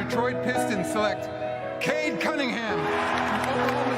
Detroit Pistons select Cade Cunningham from Oklahoma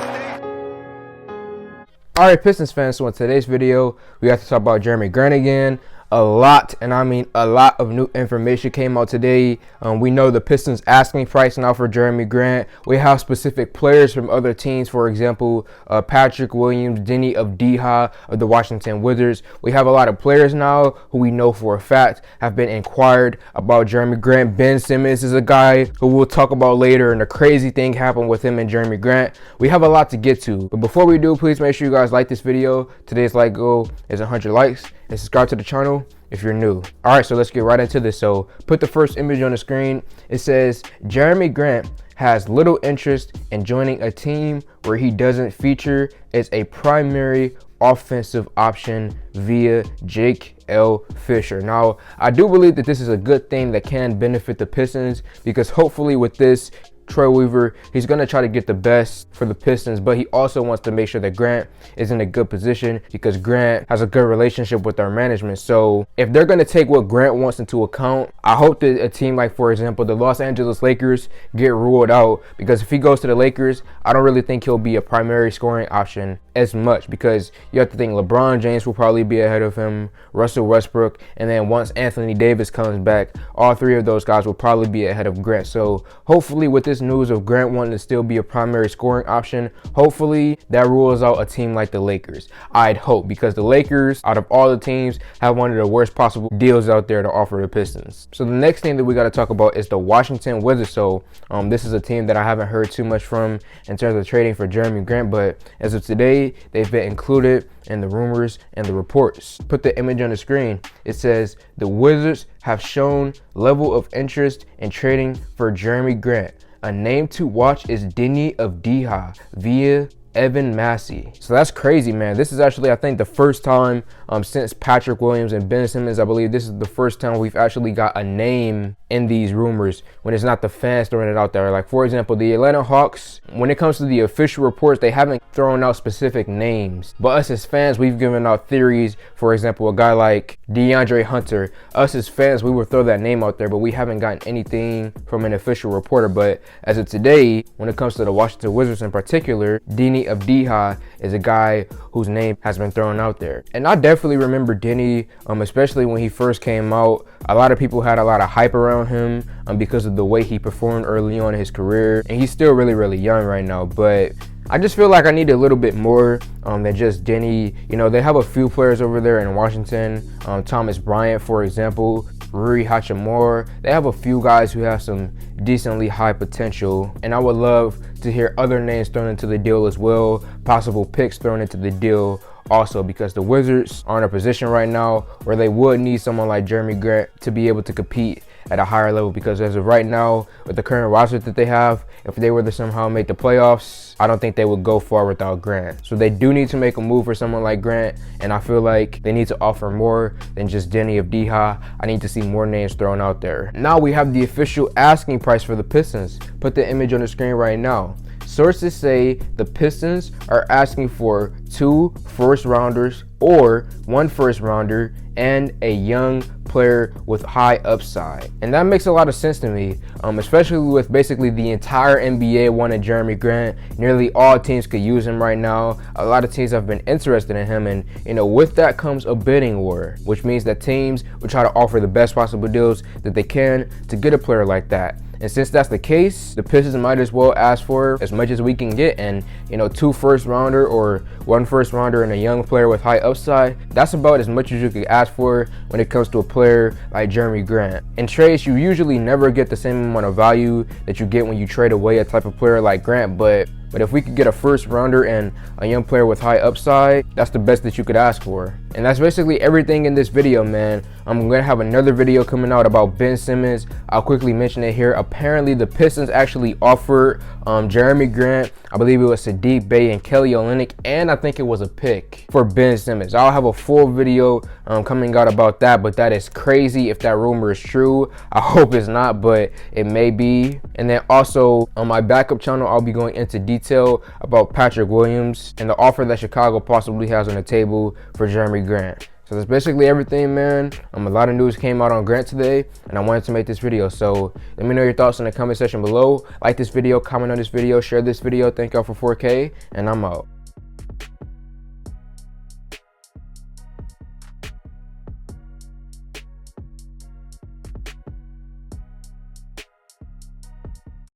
State. Alright, Pistons fans, so in today's video, we have to talk about Jerami Grant again. A lot, and I mean a lot of new information came out today. We know the Pistons asking price now for Jerami Grant. We have specific players from other teams, for example, Patrick Williams, Denny Avdija of the Washington Wizards. We have a lot of players now who we know for a fact have been inquired about Jerami Grant. Ben Simmons is a guy who we'll talk about later, and a crazy thing happened with him and Jerami Grant. We have a lot to get to, but before we do, please make sure you guys like this video. Today's like goal is 100 likes. And subscribe to the channel if you're new. All right, so let's get right into this. So put the first image on the screen. It says Jerami Grant has little interest in joining a team where he doesn't feature as a primary offensive option via Jake L. Fisher. Now, I do believe that this is a good thing that can benefit the Pistons, because hopefully with this, Troy Weaver, he's going to try to get the best for the Pistons, but he also wants to make sure that Grant is in a good position, because Grant has a good relationship with our management. So if they're going to take what Grant wants into account, I hope that a team like, for example, the Los Angeles Lakers get ruled out, because if he goes to the Lakers, I don't really think he'll be a primary scoring option as much, because you have to think LeBron James will probably be ahead of him, Russell Westbrook, and then once Anthony Davis comes back, all three of those guys will probably be ahead of Grant. So hopefully with this news of Grant wanting to still be a primary scoring option, hopefully that rules out a team like the Lakers. I'd hope, because the Lakers, out of all the teams, have one of the worst possible deals out there to offer the Pistons. So the next thing that we got to talk about is the Washington Wizards. So this is a team that I haven't heard too much from in terms of trading for Jerami Grant, but as of today, they've been included in the rumors and the reports. Put the image on the screen. It says the Wizards have shown level of interest in trading for Jerami Grant. A name to watch is Denny Avdija via Evan Massey. So that's crazy, man. This is actually, I think, the first time since Patrick Williams and Ben Simmons, I believe this is the first time we've actually got a name in these rumors when it's not the fans throwing it out there. Like, for example, the Atlanta Hawks, when it comes to the official reports, they haven't thrown out specific names, but us as fans, we've given out theories. For example, a guy like DeAndre Hunter, us as fans, we will throw that name out there, but we haven't gotten anything from an official reporter. But as of today, when it comes to the Washington Wizards in particular, Denny Avdija is a guy whose name has been thrown out there. And I definitely remember Denny, especially when he first came out. A lot of people had a lot of hype around him because of the way he performed early on in his career, and he's still really young right now. But I just feel like I need a little bit more than just Denny. You know, they have a few players over there in Washington, Thomas Bryant, for example, Rui Hachimura. They have a few guys who have some decently high potential, and I would love to hear other names thrown into the deal as well, possible picks thrown into the deal also, because the Wizards are in a position right now where they would need someone like Jerami Grant to be able to compete at a higher level, because as of right now, with the current roster that they have, if they were to somehow make the playoffs, I don't think they would go far without Grant. So they do need to make a move for someone like Grant, and I feel like they need to offer more than just Denny Avdija. I need to see more names thrown out there. Now we have the official asking price for the Pistons. Put the image on the screen right now. Sources say the Pistons are asking for 2 first-rounders or 1 first-rounder and a young player with high upside. And that makes a lot of sense to me, especially with basically the entire NBA wanting Jerami Grant. Nearly all teams could use him right now. A lot of teams have been interested in him, and you know, with that comes a bidding war, which means that teams will try to offer the best possible deals that they can to get a player like that. And since that's the case, the Pistons might as well ask for as much as we can get. And, you know, 2 first-rounder or 1 first-rounder and a young player with high upside, that's about as much as you could ask for when it comes to a player like Jerami Grant. In trades, you usually never get the same amount of value that you get when you trade away a type of player like Grant, but if we could get a first-rounder and a young player with high upside, that's the best that you could ask for. And that's basically everything in this video, man. I'm going to have another video coming out about Ben Simmons. I'll quickly mention it here. Apparently, the Pistons actually offered Jerami Grant, I believe it was Saddiq Bey and Kelly Olynyk, and I think it was a pick for Ben Simmons. I'll have a full video coming out about that, but that is crazy if that rumor is true. I hope it's not, but it may be. And then also on my backup channel, I'll be going into detail about Patrick Williams and the offer that Chicago possibly has on the table for Jerami Grant. So that's basically everything, man. A lot of news came out on Grant today, and I wanted to make this video. So let me know your thoughts in the comment section below. Like this video, comment on this video, share this video. Thank y'all for 4K, and I'm out.